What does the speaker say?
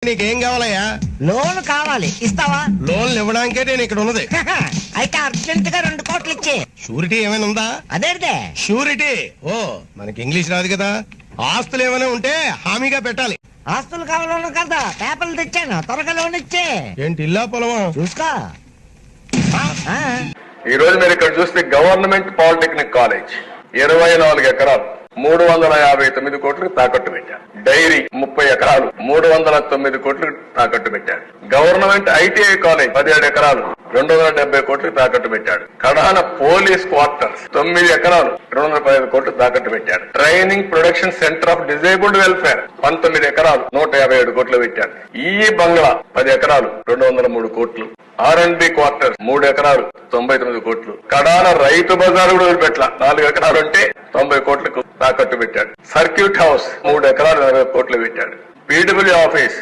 నీకేం కావాలయ్యా? లోన్ కావాలి, ఇస్తావా? లోన్లు ఇవ్వడానికే నేను ఇక్కడ ఉన్నది. అయితే అర్జెంట్ గా 2 కోట్లు ఇచ్చే. షూరిటీ ఏమైనా ఉందా? అదేదే షూరిటీ? ఓ, మనకి ఇంగ్లీష్ రాదు కదా. ఆస్తులు ఏమైనా ఉంటే హామీగా పెట్టాలి. ఆస్తులు కావాలను కదా, పేపర్లు తెచ్చాను, త్వరగా లోన్ ఇచ్చే. ఏంటి ఇల్లా పొలమా? చూసుకో. ఈ రోజు మీరు ఇక్కడ చూస్తే గవర్నమెంట్ పాలిటెక్నిక్ కాలేజ్ 24 ఎకరాలు 359 కోట్లు తాకట్టు పెట్టారు. డైరీ 30 ఎకరాలు 309 కోట్లు తాకట్టు పెట్టాడు. గవర్నమెంట్ ఐటీఐ కాలేజ్ 17 ఎకరాలు 270 కోట్లు తాకట్టు పెట్టాడు. కడాన పోలీస్ క్వార్టర్స్ 9 ఎకరాలు 215 కోట్లు తాకట్టు పెట్టాడు. Training production centre of disabled welfare 19 ఎకరాలు 157 కోట్లు పెట్టాడు. ఈ బంగ్లా 10 ఎకరాలు 203 కోట్లు. R&B క్వార్టర్స్ 3 ఎకరాలు 99 కోట్లు. కడాన రైతు బజార్ కూడా వదిలిపెట్ల 4 ఎకరాలు ఉంటే 90 కోట్లకు తాకట్టు పెట్టాడు. సర్క్యూట్ హౌస్ 3 ఎకరాలు 40 కోట్లు పెట్టాడు. PW office